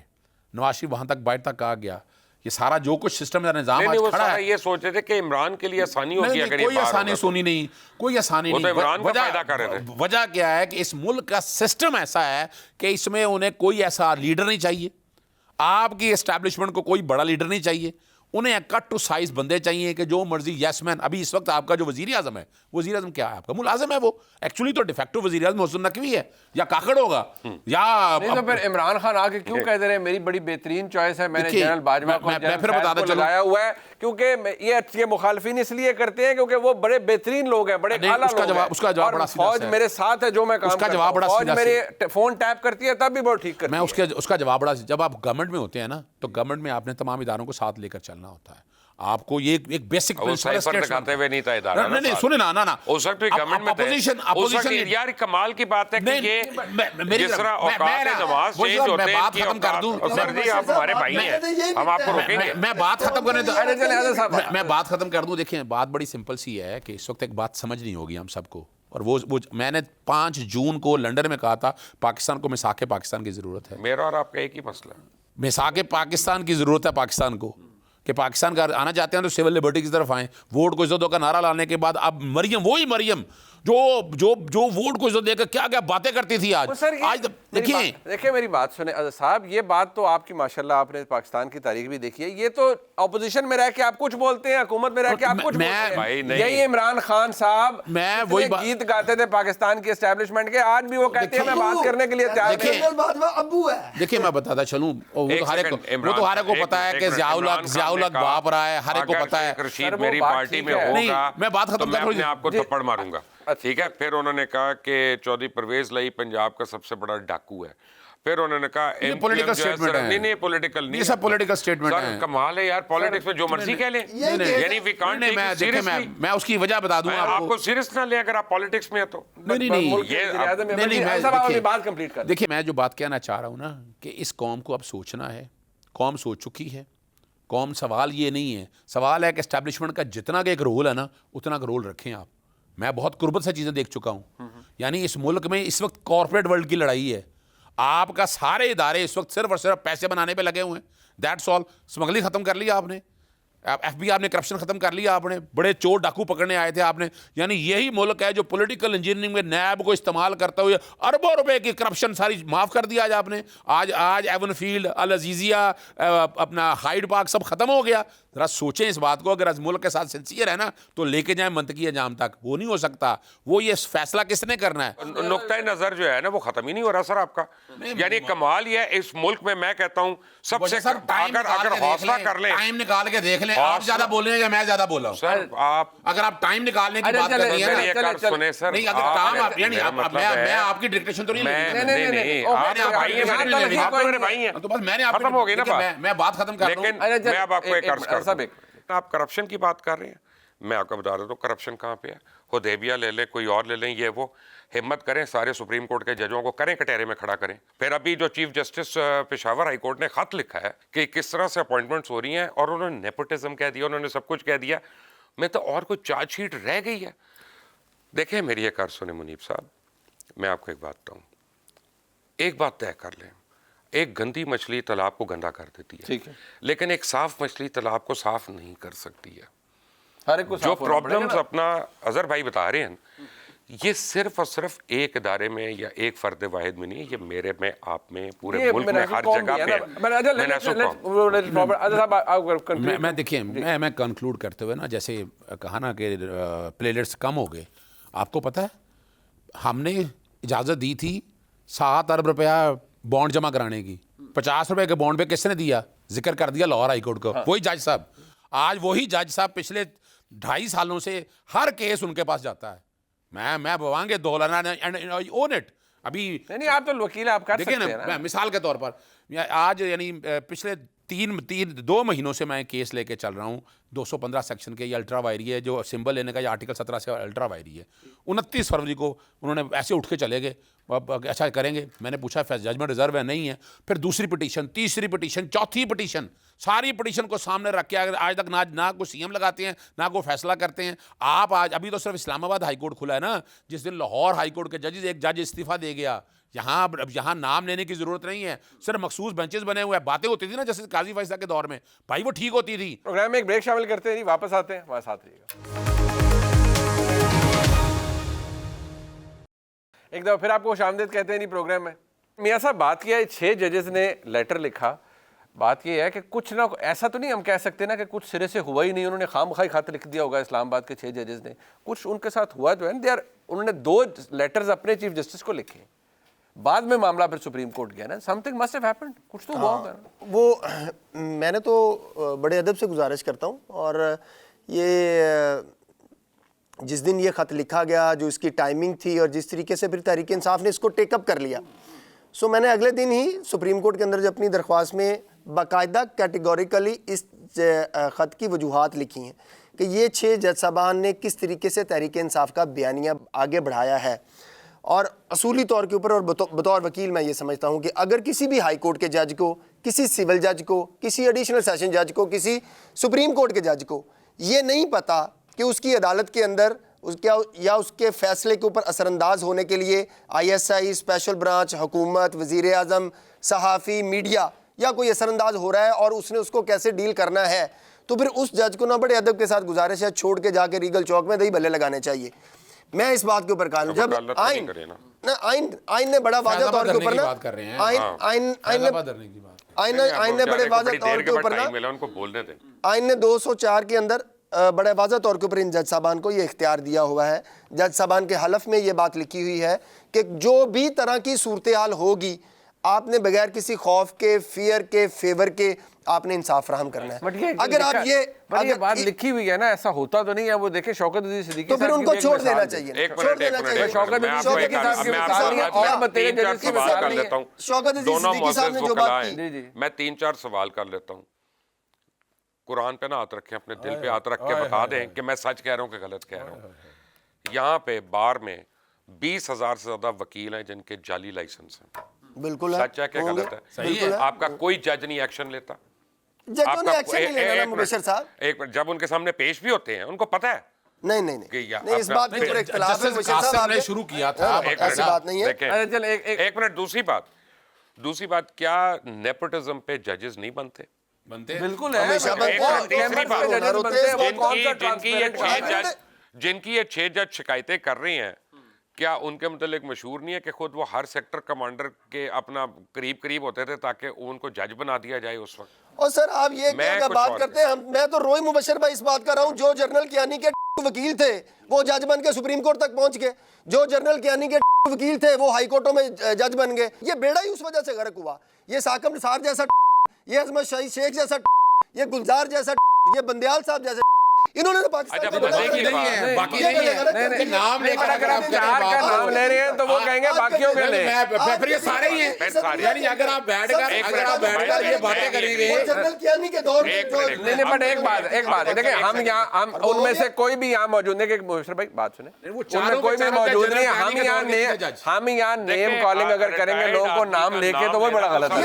नवाज शरीफ वहाँ तक बाहर तक आ गया। ये सारा जो कुछ सिस्टम या निज़ाम आज खड़ा है, ये सोच रहे थे कि इमरान के लिए आसानी होगी। अगर कोई आसानी सुनी नहीं, कोई आसानी नहीं। वजह क्या है कि इस मुल्क का सिस्टम ऐसा है कि इसमें उन्हें कोई ऐसा लीडर नहीं चाहिए, आपकी एस्टैब्लिशमेंट को कोई बड़ा लीडर नहीं चाहिए, उन्हें कट टू साइज बंदे चाहिए कि जो मर्जी यस मैन। अभी इस वक्त आपका जो वजीर आजम है, वजीर आजम क्या है आपका? मुलाजिम है वो। एक्चुअली तो डिफेक्टिव वजीर आजम मोहसिन नकवी है या काकड़ होगा या नहीं तो फिर इमरान खान आके क्यों कह दे रहे हैं मेरी बड़ी बेहतरीन चॉइस है, मैंने देखिए, जनरल बाजवा को, मैं जनरल फिर फैज बताता को चलूं। लगाया हुआ है क्योंकि ये मुखालफिन इसलिए करते हैं क्योंकि वो बड़े बेहतरीन लोग हैं, बड़े नहीं, आला उसका लोग जवाब- हैं। उसका जवाब और बड़ा सीधा फौज सा है। मेरे साथ है जो मैं काम उसका करता जवाब हूं। बड़ा फौज सीधा मेरे फोन टैप करती है तब भी बहुत ठीक करती मैं है। उसका जवाब बड़ा, जब आप गवर्नमेंट में होते हैं ना तो गवर्नमेंट में आपने तमाम इदारों को साथ लेकर चलना होता है। आपको ये एक बेसिक वो साइफर दिखाते हुए नहीं था इदारा नहीं सुने ना उस वक्त भी गवर्नमेंट में थे। अपोजिशन यार कमाल की बात है कि ये जिस तरह औकात नमाज चेंज होते हैं, बात खत्म कर दूं। सर जी आप हमारे भाई हैं, हम आपको रोकेंगे। मैं बात खत्म करने अरे चले आजाद साहब। मैं बात खत्म कर दूं। देखिए बात बड़ी सिंपल सी है कि इस वक्त एक बात समझ नहीं होगी हम सबको, और वो मैंने 5 जून को लंदन में कहा था पाकिस्तान को मिसाके पाकिस्तान की ज़रूरत है। मेरा और आपका एक ही मसला है, मिसाके पाकिस्तान की ज़रूरत है पाकिस्तान को, कि पाकिस्तान का आना चाहते हैं तो सिविल लिबर्टी की तरफ आएँ। वोट को इज्जत का नारा लाने के बाद अब मरियम जो वोट को इज्जत देकर क्या क्या बातें करती थी आज देखिए मेरी बात सुने अजहर साहब, ये बात तो आपकी माशाल्लाह, आपने पाकिस्तान की तारीख भी देखी है। ये तो अपोजिशन में रह के आप कुछ बोलते हैं, हुकूमत में रह के आप कुछ बोलते हैं। यही इमरान खान साहब मैं वही गीत गाते थे पाकिस्तान की एस्टेब्लिशमेंट के, आज भी वो कहते हैं मैं बात करने के लिए तैयार हूं। देखिए मैं बताता चलूं, वो तो हर को पता है कि जियाउल हक बाप रहा है, हर को पता है। रशीद मेरी पार्टी में होगा, मैं बात खत्म कर मैं आपको थप्पड़ मारूंगा, ठीक है। फिर उन्होंने कहा कि चौधरी परवेज लाई पंजाब का सबसे बड़ा डाकू है। फिर उन्होंने कहा पॉलिटिकल स्टेटमेंट है। नहीं पॉलिटिकल नहीं, ये सब पॉलिटिकल स्टेटमेंट है। कमाल है यार, पॉलिटिक्स में जो मर्जी कह लें, यानी we can't take it seriously. मैं उसकी वजह बता दूं आपको सीरियस ना ले अगर आप पॉलिटिक्स में है तो। देखिए मैं जो बात कहना चाह रहा हूं ना कि इस कौम को अब सोचना है, कौम सोच चुकी है। कौम, सवाल ये नहीं है, सवाल है कि एस्टैब्लिशमेंट का जितना का एक रोल है ना उतना का रोल रखें आप। मैं बहुत कुर्बत से चीज़ें देख चुका हूँ। यानी इस मुल्क में इस वक्त कॉर्पोरेट वर्ल्ड की लड़ाई है। आपका सारे इदारे इस वक्त सिर्फ और सिर्फ पैसे बनाने पे लगे हुए हैं, दैट्स ऑल। स्मगलिंग ख़त्म कर लिया आपने, FBI आपने करप्शन ख़त्म कर लिया आपने, बड़े चोर डाकू पकड़ने आए थे आपने। यानी यही मुल्क है जो पॉलिटिकल इंजीनियरिंग में नैब को इस्तेमाल करते हुए अरबों रुपए की करप्शन सारी माफ़ कर दिया आज आपने। आज एवन फील्ड, अल अजीज़िया, अपना हाइड पार्क सब ख़त्म हो गया। ज़रा सोचें इस बात को, अगर इस मुल्क के साथ सिंसियर है ना तो लेके जाएं मंतकी अंजाम तक। वो नहीं हो सकता। वो ये फैसला किसने करना है? नुक्ता नज़र जो है ना वो ख़त्म ही नहीं हो रहा सर आपका। यानी कमाल ये है इस मुल्क में, मैं कहता हूँ सबसे अगर हौसला कर ले, टाइम निकाल के देख लें। आप ज्यादा बोल रहे हैं या मैं ज्यादा बोल रहा हूं? सर आप अगर आप टाइम निकालने की बात कर रहे हैं ना, सुने सर, नहीं अगर काम आप यानी मैं आपकी डिक्टेशन तो नहीं नहीं आप भाई हैं तो बस मैंने खत्म हो गई ना बात। मैं बात खत्म कर रहा हूं। लेकिन मैं अब आपको एक अर्ज करता हूं, आप करप्शन की बात कर रहे हैं, मैं आपको बता रहा हूं करप्शन कहां पे है। हुदैबिया ले लें, कोई और ले लें, ये वो हिम्मत करें, सारे सुप्रीम कोर्ट के जजों को करें कटहरे में खड़ा करें। फिर अभी जो chief justice Peshawar high court ने खत लिखा है कि किस तरह से अपॉइंटमेंट्स हो रही हैं, और उन्होंने नेपोटिज्म कह दिया, उन्होंने सब कुछ कह दिया। मैं तो और कोई चार्जशीट रह गई है। देखें मेरी एक अर्ज सुने मुनीब साहब, मैं आपको एक बात बताऊं, एक बात तय कर लें, एक गंदी मछली तालाब को गंदा कर देती है, ठीक है, लेकिन एक साफ मछली तालाब को साफ नहीं कर सकती है। हर एक को जो प्रॉब्लम्स अपना अजहर भाई बता रहे हैं, ये सिर्फ और सिर्फ एक इदारे में या एक फर्द वाहिद में नहीं है, ये मेरे में, आप में, पूरे मुल्क में हर जगह पे। मैं देखिए मैं कंक्लूड करते हुए ना, जैसे कहा ना कि प्लेलिस्ट कम हो गए, आपको पता है हमने इजाज़त दी थी 7 अरब रुपया बॉन्ड जमा कराने की। 50 रुपए के बॉन्ड पे किसने दिया? जिक्र कर दिया लाहौर हाई कोर्ट को, वही जज साहब। आज वही जज साहब पिछले 2.5 सालों से हर केस उनके पास जाता है। मैं भवांगे दोलाना एंड ओन इट। अभी नहीं आप तो वकील, आप कर सकते हैं ना। मिसाल के तौर पर आज यानी पिछले 2 महीनों से मैं केस लेके चल रहा हूँ 215 सेक्शन के। ये अल्ट्रा वायरी है, जो सिंबल लेने का ये आर्टिकल 17 से अल्ट्रा वायरी है। 29 फरवरी को उन्होंने ऐसे उठ के चले गए, अच्छा करेंगे। मैंने पूछा जजमेंट रिजर्व है, नहीं है। फिर दूसरी पिटीशन, तीसरी पिटीशन, चौथी पिटीशन, सारी पिटीशन को सामने रख के आज तक ना कोई सीएम लगाते हैं, ना कोई फैसला करते हैं। आप आज अभी तो सिर्फ इस्लामाबाद हाई कोर्ट खुला है ना, जिस दिन लाहौर हाई कोर्ट के जजेस, एक जज इस्तीफा दे गया। यहाँ नाम लेने की जरूरत नहीं है, सिर्फ मखसूस बेंचेस बने हुए हैं। बातें होती थी ना जैसे काजी फैसला के दौर में, भाई वो ठीक होती थी। प्रोग्राम में एक ब्रेक शामिल करते हैं, वापस आते हैं, हमारे साथ रहिएगा। एक दफा फिर आपको खुशामदीद कहते हैं नहीं प्रोग्राम में। मियां साहब बात किया है 6 जजेस ने लेटर लिखा बात ये है कि कुछ ना, ऐसा तो नहीं हम कह सकते ना कि कुछ सिरे से हुआ ही नहीं, उन्होंने खामखाई खत लिख दिया होगा इस्लामाबाद के 6 जजेस ने, कुछ उनके साथ हुआ जो है दे आर, उन्होंने 2 लेटर्स अपने चीफ जस्टिस को लिखे, बाद में मामला फिर सुप्रीम कोर्ट गया ना, समथिंग मस्ट हैव हैपेंड, कुछ तो हुआ होगा ना। वो मैंने तो बड़े अदब से गुजारिश करता हूँ, और ये जिस दिन ये ख़त लिखा गया, जो इसकी टाइमिंग थी और जिस तरीके से फिर तहरीक इंसाफ ने इसको टेकअप कर लिया, सो मैंने अगले दिन ही सुप्रीम कोर्ट के अंदर जो अपनी दरख्वास्त में बाकायदा कैटेगोरिकली इस ख़त की वजूहात लिखी हैं कि ये 6 जज साहबान ने किस तरीके से तहरीक इंसाफ का बयानिया आगे बढ़ाया है। और असूली तौर के ऊपर और बतौर वकील मैं ये समझता हूँ कि अगर किसी भी हाई कोर्ट के जज को, किसी सिविल जज को, किसी एडिशनल सेशन जज को, किसी सुप्रीम कोर्ट के जज को ये नहीं पता कि उसकी अदालत के अंदर या उसके फैसले के ऊपर असरअंदाज होने के लिए ISI, स्पेशल ब्रांच, हुकूमत, वज़ीर आज़म, सहाफ़ी, मीडिया या कोई असरअंदाज हो रहा है और उसने उसको कैसे डील करना है, तो फिर उस जज को ना बड़े अदब के साथ गुजारिश है छोड़ के जाके रीगल चौक में दही भल्ले लगाने चाहिए। मैं इस बात के ऊपर कायल हूं, जब आइन ने बड़ा वाज़ेह तौर के ऊपर ना, आइन ने बड़े वाज़ेह तौर के ऊपर ना, उनको बोलने दें, आइन ने 204 के अंदर बड़े वाज़ेह तौर के ऊपर इन जज साहबान को ये इख्तियार दिया हुआ है। जज साहबान के हलफ में ये बात लिखी हुई है कि जो भी तरह की सूरत हाल होगी, आपने बगैर किसी खौफ के, फियर के, फेवर के आपने इंसाफ फराहम करना है। अगर आप ये बात लिखी हुई है ना, ऐसा होता तो नहीं है। वो देखे शौकत अजीज सिद्दीकी तो फिर उनको छोड़ देना चाहिए। शौकत मैं 3-4 सवाल कर लेता हूँ। कुरान पे ना हाथ रखें, अपने दिल पे हाथ रख के बता दें कि मैं सच कह रहा हूँ कि गलत कह रहा हूँ। यहाँ पे बार में 20,000 से ज्यादा वकील हैं जिनके जाली लाइसेंस हैं। बिल्कुल सच है कि गलत है? सही है। आपका कोई जज नहीं एक्शन लेता, जजों ने एक्शन नहीं लेना ना मुबशर साहब। एक मिनट, जब उनके सामने पेश भी होते हैं उनको पता है नहीं, इस बात पे इख्तिलाफ है। मुबशर साहब आपने शुरू किया था, ऐसी बात नहीं है। एक मिनट, दूसरी बात, क्या नेपोटिज्म पे जजेस नहीं बनते? बिल्कुल है, जिनकी ये 6 जज शिकायतें कर रही हैं, क्या उनके मतलब मशहूर नहीं है कि खुद वो हर सेक्टर कमांडर के अपना करीब करीब होते थे ताकि उनको जज बना दिया जाए उस वक्त? और सर आप ये क्या बात करते हैं? मैं तो रोई मुबशर भाई इस बात कर रहा हूँ, जो जनरल कियानी के वकील थे वो जज बन के सुप्रीम कोर्ट तक पहुंच गए, जो जनरल कियानी के वकील थे वो हाई कोर्टों में जज बन गए। ये बेड़ा ही उस वजह से गर्क हुआ। ये साकब निसार जैसा, ये अजमत शाही शेख जैसा, ये गुलजार जैसा, ये बंदयाल साहब जैसे, इन्होंने तो पाकिस्तान बाकी नहीं नाम लेकर अगर आप 4 का नाम ले रहे हैं तो वो कहेंगे बाकियों के लिए, फिर ये सारे ही हैं। यानी अगर आप बैठकर ये बातें करेंगे जनरल कियानी के दौर में नहीं, बट एक बात देखिए, हम उनमें से कोई भी यहाँ मौजूद नहीं, मुबशर भाई बात सुने, उनमें कोई भी मौजूद नहीं है। हम यहाँ नेम कॉलिंग अगर करेंगे लोगों को नाम लेके तो वो बड़ा गलत है।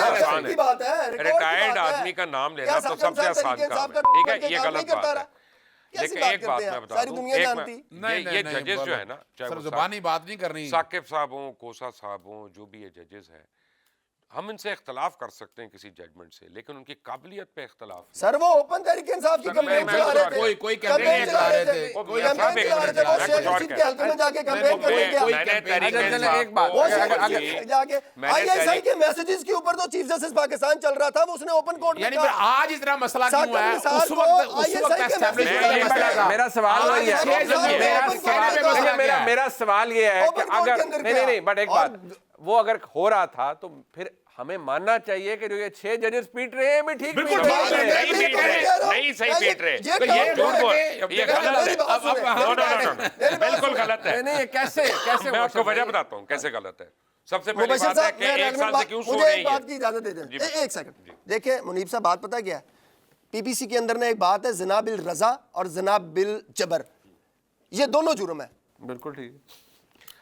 रिटायर्ड आदमी का नाम लेना तो सबसे आसान काम है, ठीक है, ये गलत बात है। लेकिन एक बात मैं बता दूं, ये जजेस जो है ना, चाहे जुबानी बात नहीं करनी, साकिब साहब हो, कोसा साहब हो, जो भी ये जजेस हैं, हम इनसे इख्तलाफ कर सकते हैं किसी जजमेंट से, लेकिन उनकी काबिलियत पे इख्तलाफ। सर वो ओपन तहरीक इंसाफ की कंप्लेंट चला रहे थे, कोई कैंपेन चला रहे थे, कोई कैंपेन चला रहे थे, वो शेख रशीद के हल्के में जाके कैंपेन करने गया। एक बात, वो जाके ISI के मैसेजेस के ऊपर तो चीफ जस्टिस पाकिस्तान चल रहा था, वो उसने ओपन कोर्ट में कहा। आज इतना मसला क्यों है? उस वक्त एस्टैब्लिश हुआ। मेरा सवाल वही है, मेरा सवाल ये है कि अगर नहीं, बट एक बात, वो अगर हो रहा था तो फिर हमें मानना चाहिए कि जो ये 6 जजेस पीट रहे हैं भी ठीक नहीं सही पीट रहे, तो ये झूठ बोल, ये गलत है, बिल्कुल गलत है। नहीं, कैसे मैं आपको वजह बताता हूँ कैसे गलत है। सबसे पहली बात है कि 1 साल से क्यों सो रही है। मुझे एक बात की इजाजत दे दें, एक सेकंड। देखिए मुनीब साहब, बात पता क्या है, PPC के अंदर ना एक बात है, जना बिल रजा और जना बिल जबर, ये दोनों जुर्म है। बिल्कुल ठीक है।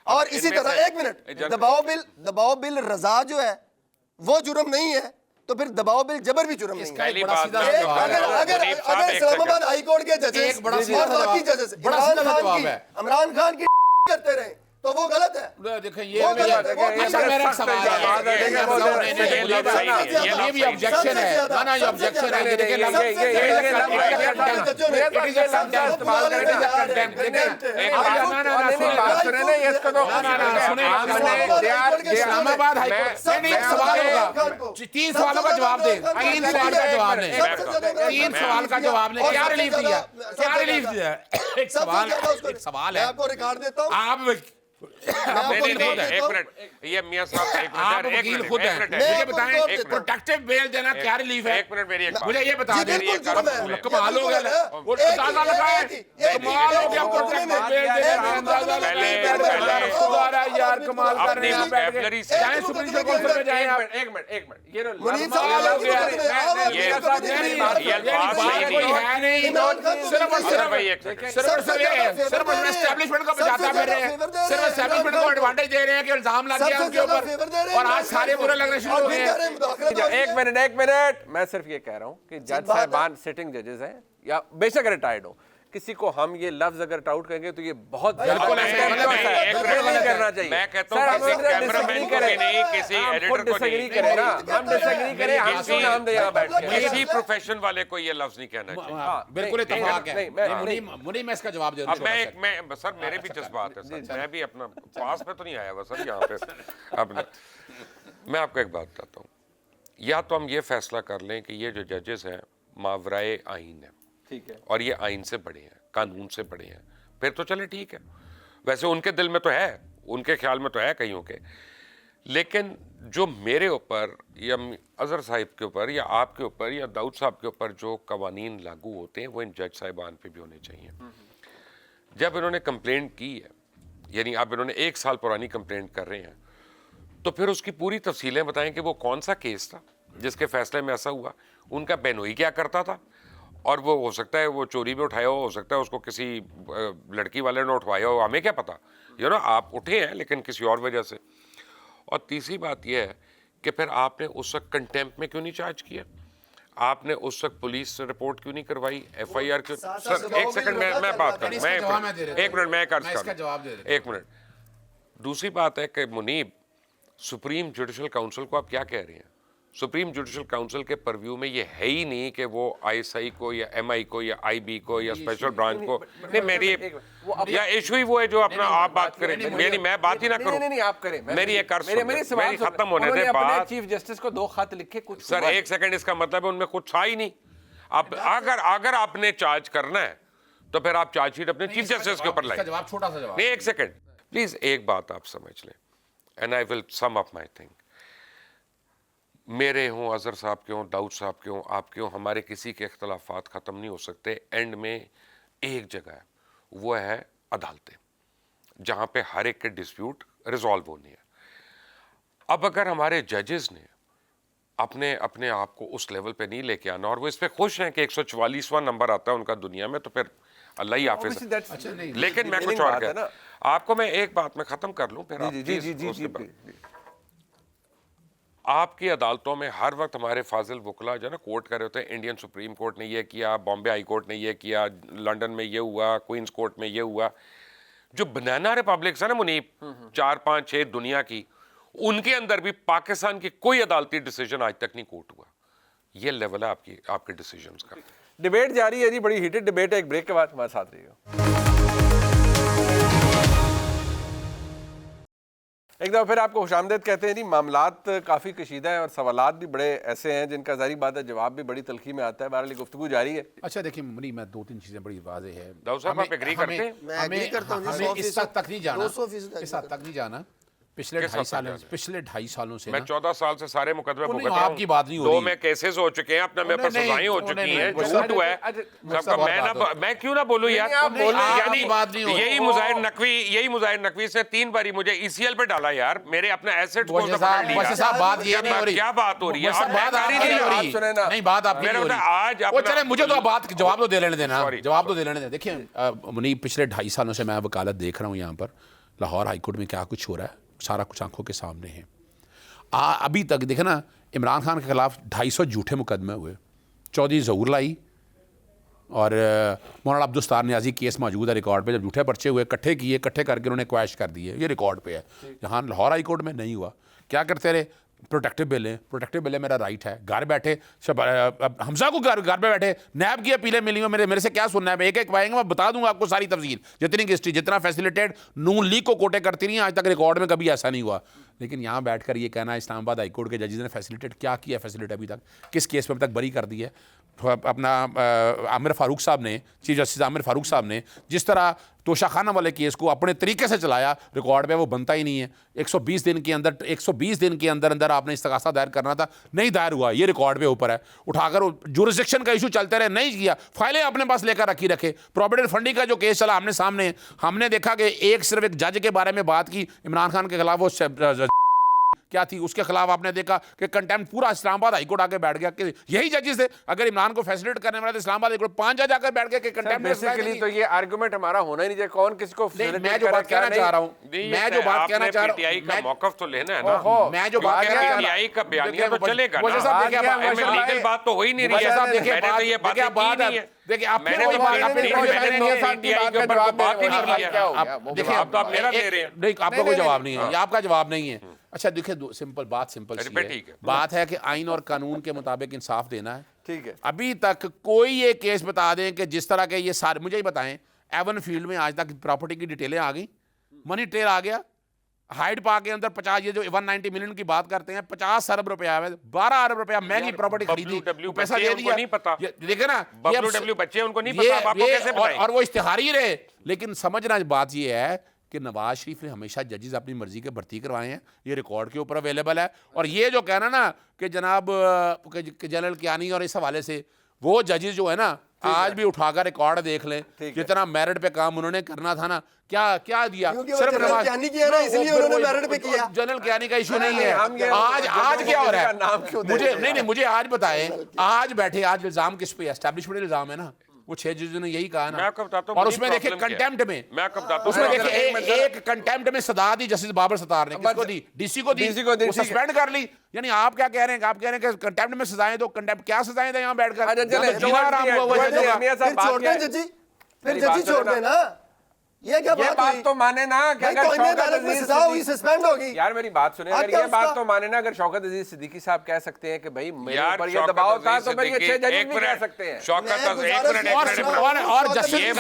और इसी तरह एक मिनट, दबाव बिल रजा जो है वो जुर्म नहीं है, तो फिर दबाव बिल जबर भी जुर्म नहीं है। अगर इस्लामाबाद हाई कोर्ट के जजेस और बाकी जजेस इमरान खान की करते रहे तो वो गलत है। देखें ये वो गलत है, वो अच्छा मेरा एक सवाल है, ये भी ऑब्जेक्शन है ना, ये ऑब्जेक्शन है, देखिए इस्लामाबाद हाईकोर्ट सवाल होगा, 3 सवालों का जवाब दे, 3 सवाल का जवाब ने, 3 सवाल का जवाब ने क्या रिलीफ दिया, क्या रिलीफ दिया? एक सवाल है, आपको रिकॉर्ड देता हूँ। आप एक मिनट, ये मियां साहब आप वकील खुद हैं, मुझे बताएं प्रोटेक्टिव बेल देना क्या रिलीफ है? एक मिनट मेरी एक बात, मुझे ये बता दें, कमाल हो गया, वो एक अंदाजा लगाए, कमाल हो गया प्रोटेक्टिव बेल देने का अंदाजा लगाए, दोबारा यार कमाल कर रहे हैं आप बैठ के, चाहे सुप्रीम कोर्ट में जाएं आप। एक मिनट ये मुनीब कमाल हो गया, कोई है नहीं, सिर्फ एस्टैब्लिशमेंट को बचाता फिर रहे हैं, सिर्फ एस्टैब्लिशमेंट को एडवांटेज दे रहे हैं कि इल्जाम लग गया उनके ऊपर और आज सारे बुरे लगने शुरू हो गए हैं। एक मिनट, मैं सिर्फ ये कह रहा हूँ कि जज साहिबान सिटिंग जजेस हैं या बेशक रिटायर्ड हो, किसी को हम ये लफ्ज अगर टाउट करेंगे तो ये बहुत बिल्कुल नहीं करना चाहिए। मैं कहता हूं किसी कैमरामैन को भी नहीं, किसी एडिटर को नहीं, करें ना, हम डिसएग्री करें, हम सुन हम दे यहां बैठ के, किसी प्रोफेशन वाले को ये लफ्ज नहीं कहना चाहिए। बिल्कुल इत्तेफाक है, मुनीब मैं इसका जवाब दे दूं। अब मैं सर मेरे भी जज्बात है सर, मैं भी अपना पास में तो नहीं आया हुआ सर यहाँ पे अपने। मैं आपको एक बात बताता हूँ, या तो हम ये फैसला कर लें कि ये जो जजेस हैं मावराए आईन है, ठीक है, और ये आइन से बड़े हैं, कानून से बड़े हैं, फिर तो चले ठीक है। वैसे उनके दिल में तो है, उनके ख्याल में तो है कईयों के, लेकिन जो मेरे ऊपर या अजहर साहिब के ऊपर या आपके ऊपर या दाऊद साहब के ऊपर जो कवानीन लागू होते हैं वो इन जज साहिबान पे भी होने चाहिए। जब इन्होंने कंप्लेंट की है, यानी अब इन्होंने 1 साल पुरानी कंप्लेंट कर रहे हैं, तो फिर उसकी पूरी तफसीलें बताएं कि वो कौन सा केस था जिसके फैसले में ऐसा हुआ, उनका बेनोई क्या करता था, और वो हो सकता है वो चोरी में उठाया हो सकता है उसको किसी लड़की वाले ने उठवाया हो, हमें क्या पता, आप उठे हैं लेकिन किसी और वजह से। और तीसरी बात यह है कि फिर आपने उस वक्त कंटेम्प्ट में क्यों नहीं चार्ज किया, आपने उस वक्त पुलिस से रिपोर्ट क्यों नहीं करवाई, FIR क्यों? सर एक सेकंड मैं बात कर, मैं एक मिनट मैं एक मिनट। दूसरी बात है कि मुनीब, सुप्रीम जुडिशल काउंसिल को आप क्या कह रहे हैं? सुप्रीम जुडिशल काउंसिल के परव्यू में ये है ही नहीं कि वो ISI को या MI को या IB को या स्पेशल ब्रांच को, नहीं मेरी या इशू ही वो है जो अपना आप बात करें, यानी मैं बात ही ना करूं। नहीं आप करें, मेरी एक मेरी खत्म होने दे बात। चीफ जस्टिस को 2 खत लिखे कुछ। सर एक सेकंड, इसका मतलब है उनमें कुछ था ही नहीं। आप अगर आपने चार्ज करना है तो फिर आप चार्जशीट अपने चीफ जस्टिस के ऊपर लाएं। छोटा सा जवाब। नहीं एक सेकंड प्लीज, एक बात आप समझ लें, and I will sum up my thing. मेरे हों, अजहर साहब के हों, दाऊद साहब के हों, आपके हों, हमारे किसी के इख्तलाफात ख़त्म नहीं हो सकते। एंड में एक जगह है, वो है अदालतें, जहाँ पे हर एक के डिस्प्यूट रिजॉल्व होनी है। अब अगर हमारे जजेस ने अपने अपने आप को उस लेवल पे नहीं लेके आना और वो इस पे खुश हैं कि 144वां नंबर आता है उनका दुनिया में, तो फिर अल्लाह ही हाफिज़। लेकिन मैं कुछ और कह, आपको मैं एक बात में ख़त्म कर लूँ फिर आप आपकी अदालतों में हर वक्त हमारे फाजिल वकला जो है ना कोर्ट कर रहे होते हैं, इंडियन सुप्रीम कोर्ट ने ये किया, बॉम्बे हाई कोर्ट ने ये किया, लंदन में ये हुआ, क्वींस कोर्ट में ये हुआ। जो बनाना रिपब्लिक्स है ना मुनीब, 4, 5, 6 दुनिया की, उनके अंदर भी पाकिस्तान की कोई अदालती डिसीजन आज तक नहीं कोर्ट हुआ। ये लेवल है आपके डिसीजंस का। डिबेट जारी है जी, बड़ी हीटेड डिबेट है। एक ब्रेक के बाद हमारे साथ रहिएगा। एक दफ़ा फिर आपको खुशामदीद कहते हैं जी। मामलात काफ़ी कशीदा है और सवालात भी बड़े ऐसे हैं जिनका ज़ाहिर बात है जवाब भी बड़ी तलखी में आता है। बहरहाल गुफ्तगू जारी है। अच्छा देखिए मुनीब, मैं 2-3 चीज़ें बड़ी वाज़ेह है। दाऊद साहब आप एग्री करते हैं? मैं एग्री करता हूं, हमें इस हद तक नहीं जाना, 200% इस हद तक नहीं जाना। पिछले 2.5 सालों से मैं 14 साल से सारे मुकदमे भुगत रहा हूं। आपकी बात नहीं हो 2 रही। में केसेस हो चुके हैं, अपने मेरे पर सजाएं हो चुकी हैं, झूठ हुआ है सबका। मैं क्यों ना बोलूं यार, यानी यही मुजाहिर नकवी से 3 बारी मुझे ECL पे डाला यार, मेरे अपने एसेट्स को पकड़ लिया। बात ये नहीं हो रही, क्या बात हो रही है? नहीं बात आप आज चले, मुझे तो बात जवाब तो दे लेने देना, जवाब तो दे लेने दें। देखिए मुनीब, पिछले 2.5 सालों से मैं वकालत देख रहा हूँ यहाँ पर लाहौर हाईकोर्ट में क्या कुछ हो रहा है, सारा कुछ आंखों के सामने है। अभी तक देखे ना, इमरान खान के खिलाफ 250 झूठे मुकदमे हुए, चौधरी ज़हूर लाई और मौलाना अब्दुस्तार नियाज़ी केस मौजूद है रिकॉर्ड पे, जब झूठे पर्चे हुए इकट्ठे किए, इकट्ठे करके उन्होंने क्वैश कर दिए, ये रिकॉर्ड पे है। यहाँ लाहौर हाई कोर्ट में नहीं हुआ, क्या करते रहे, प्रोटेक्टिव बिल है, प्रोटेक्टिव बिल है, मेरा राइट है, घर बैठे हमजा को घर पे बैठे नैब की अपीलें मिली हो, मेरे से क्या सुनना है, एक एक पाएंगे, मैं बता दूंगा आपको सारी तफसील, जितनी हिस्ट्री, जितना फैसिलिटेट नून लीग को कोटे करती रही, आज तक रिकॉर्ड में कभी ऐसा नहीं हुआ। लेकिन यहाँ बैठकर ये कहना इस्लामाबाद हाई कोर्ट के जजेस ने फैसिलिटेट क्या किया, फैसिलिटेट अभी तक किस केस में अभी तक बरी कर दी है। अपना आमिर फारूक साहब ने, चीफ जस्टिस आमिर फारूक साहब ने जिस तरह तोशाखाना वाले केस को अपने तरीके से चलाया, रिकॉर्ड पे वो बनता ही नहीं है। 120 दिन के अंदर अंदर आपने इस्तगासा दायर करना था, नहीं दायर हुआ, ये रिकॉर्ड पे ऊपर है। उठाकर जुरिस्डिक्शन का इशू चलते रहे, नहीं किया, फाइलें अपने पास लेकर रखे। प्रोविडेंट फंडिंग का जो केस चला हमने सामने, हमने देखा कि सिर्फ एक जज के बारे में बात की इमरान खान के खिलाफ, वो क्या थी, उसके खिलाफ आपने देखा कि कंटेम्प्ट पूरा इस्लामाबाद हाईकोर्ट आके बैठ गया कि यही जजेस थे। अगर इमरान को फैसिलिटेट करने वाले तो इस्लामाबाद हाईकोर्ट 5 जज आकर बैठ गए कि कंटेम्प्ट। बेसिकली तो ये आर्गुमेंट हमारा होना ही नहीं चाहिए, कौन किसको मैं जो बात कहना चाह रहा हूं, मैं जो बात कहना चाह रहा हूं, पीटीआई का मौकफ तो लेना है ना, मैं जो बात कहना चाह रहा हूं, पीटीआई का बयानिया तो चलेगा वजह ना, साहब देखिए, लीगल बात तो हो ही नहीं रही है, मैंने तो ये बात की नहीं है। देखिए आपने मैंने तो पीटीआई के ऊपर बात ही नहीं की है। देखिए आप तो आप मेरा दे रहे हैं। नहीं, आपका कोई जवाब नहीं है, ये आपका जवाब नहीं है। अच्छा देखिए, सिंपल सी है, बात है कि आइन और कानून के मुताबिक इंसाफ देना है। ठीक है, अभी तक कोई ये केस बता दें कि जिस तरह के ये सारे, मुझे ही बताएं, एवन फील्ड में आज तक प्रॉपर्टी की डिटेलें आ गई, मनी ट्रेल आ गया, हाइड पार्क के अंदर 50, ये जो 190 मिलियन की बात करते हैं, 50 अरब रुपया है, 12 अरब रुपया महंगी प्रॉपर्टी खरीदी, पैसा दे दिया, नहीं पता, देखे ना, WW बच्चे उनको नहीं पता, आपको कैसे बताएं? और वो इश्तिहारी रहे। लेकिन समझना बात ये है कि नवाज शरीफ ने हमेशा जजेस अपनी मर्जी के भर्ती करवाए हैं, ये रिकॉर्ड के ऊपर अवेलेबल है। और ये जो कहना ना कि जनाब जनरल कियानी और इस हवाले से, वो जजेस जो है ना, आज भी उठाकर रिकॉर्ड देख लें, जितना मेरिट पे काम उन्होंने करना था ना, क्या दिया, सिर्फ जनरल कियानी किया ना, इसलिए उन्होंने मेरिट पे किया। जनरल कियानी का इशू नहीं है। आज क्या हो रहा है, मुझे नहीं, मुझे आज बताएं, आज बैठे, आज इल्जाम किस पे, एस्टैब्लिशमेंट इल्जाम है ना, वो 6 जजों ने यही कहा ना। और उसमें देखिए कंटेम्प्ट में, उसमें देखिए एक कंटेम्प्ट में सजा दी जस्टिस बाबर सत्तार ने, किसको दी, डीसी को दी, वो सस्पेंड कर ली। यानी आप क्या कह रहे हैं, आप कह रहे हैं कि कंटेम्प्ट में सजाएं दो, कंटेम्प्ट क्या सजाएं दे यहाँ बैठकर, जीना आराम हुआ फिर जजी छोड़ देना, ये क्या बात तो माने ना कि अगर शौकत अजीज सजा हुई, सस्पेंड होगी। यार मेरी बात सुने, अगर ये बात तो माने ना, अगर शौकत अजीज सिद्दीकी साहब कह सकते हैं कि भाई मेरे ऊपर ये दबाव था, तो मेरे 6 जजेस भी कह सकते हैं। और जस्टिस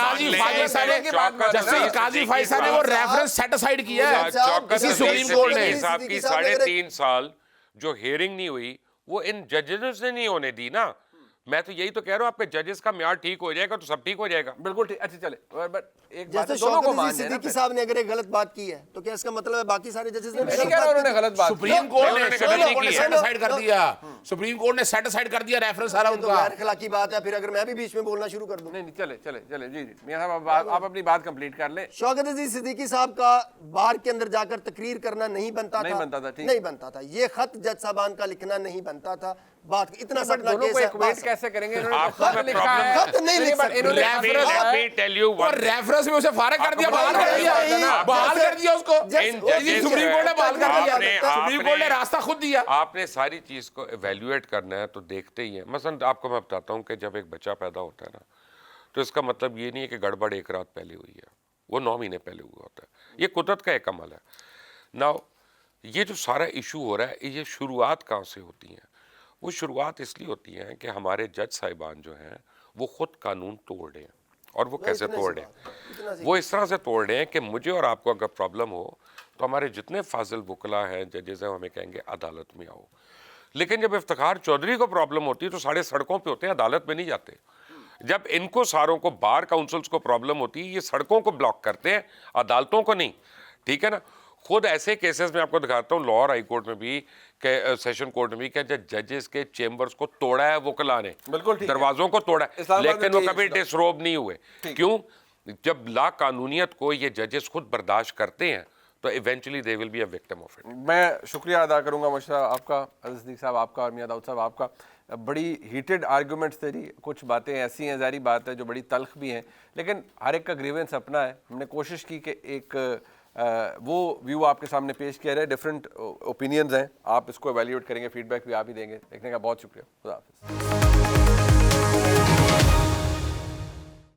काजी फैसल ने वो रेफरेंस सेट असाइड किया है इसी सुप्रीम कोर्ट ने। साहब की 3.5 साल जो हियरिंग नहीं हुई, वो इन जजेस ने नहीं होने दी ना। मैं तो यही तो कह रहा हूँ, आपके जजेस का म्यार ठीक हो जाएगा तो सब ठीक हो जाएगा। बिल्कुल ठीक। अच्छा चले, बट एक बात जैसे दोनों को मान लेना, सिद्दीकी साहब ने अगर एक गलत बात की है तो क्या इसका मतलब है बाकी सारे जजेस ने नहीं कह रहा उन्होंने गलत बात की। सुप्रीम कोर्ट ने सेट असाइड कर दिया, सुप्रीम कोर्ट ने सेट असाइड कर दिया रेफरेंस सारा तो उनका। गैर अखलाकी बात है, फिर अगर मैं भी बीच में बोलना शुरू कर दूं। नहीं चले चले चले, जी मियां साहब आप अपनी बात कंप्लीट कर लें। शौकत अजीज सिद्दीकी साहब का बार के अंदर जाकर तकरीर करना नहीं बनता था, नहीं बनता था, ये खत जज साहबान का लिखना नहीं बनता था। बात इतना सटना केस है, इक्वेट कैसे करेंगे? खत लिखा है, खत नहीं लिख सकते। और रेफरेंस में उसे फारिग कर दिया, बहाल कर दिया उसको, सुप्रीम कोर्ट ने बहाल कर दिया, सुप्रीम कोर्ट ने रास्ता खुद दिया। आपने सारी चीज को इवेल्युएट करना है तो देखते ही है। मसलन आपको मैं बताता हूँ कि जब एक बच्चा पैदा होता है ना, तो इसका मतलब ये नहीं है कि गड़बड़ एक रात पहले हुई है, वो 9 महीने पहले हुआ होता है। ये कुदरत का एक अमल है। नाउ ये जो सारा इशू हो रहा है, ये शुरुआत कहाँ से होती है? वो शुरुआत इसलिए होती है कि हमारे जज साहिबान जो हैं वो खुद कानून तोड़ रहे हैं। और वो कैसे तोड़ रहे हैं? वो इस तरह से तोड़ रहे हैं कि मुझे और आपको अगर प्रॉब्लम हो तो हमारे जितने फाजिल वकला हैं, जजेस हैं, हमें कहेंगे अदालत में आओ। लेकिन जब इफ्तिखार चौधरी को प्रॉब्लम होती है तो सारे सड़कों पे होते हैं, अदालत में नहीं जाते। जब इनको सारों को, बार काउंसिल्स को प्रॉब्लम होती है, ये सड़कों को ब्लॉक करते हैं, अदालतों को नहीं। ठीक है ना? खुद ऐसे केसेस में आपको दिखाता हूँ, लाहौर हाई कोर्ट में भी, सेशन कोर्ट में भी, क्या जजेस के चेम्बर्स को तोड़ा है वकला ने, बिल्कुल दरवाजों को तोड़ा है, लेकिन वो कभी डिसरोब नहीं हुए। क्यों? जब ला कानूनियत को ये जजेस खुद बर्दाश्त करते हैं तो eventually they will be a victim of it. मैं शुक्रिया अदा करूंगा मुशर्रफ आपका, अजीज सिद्दीकी साहब आपका और मियां दाऊद साहब आपका। बड़ी हीटेड आर्गूमेंट्स थे जी, कुछ बातें ऐसी हैं, ज़ाहिर बात है, जो बड़ी तल्ख भी हैं, लेकिन हर एक का ग्रीवेंस अपना है। हमने कोशिश की कि एक वो व्यू आपके सामने पेश किया जाए। डिफरेंट ओपिनियंस हैं, आप इसको एवेल्यूएट करेंगे, फीडबैक भी आप ही देंगे। देखने का बहुत शुक्रिया। खुदा हाफिज़।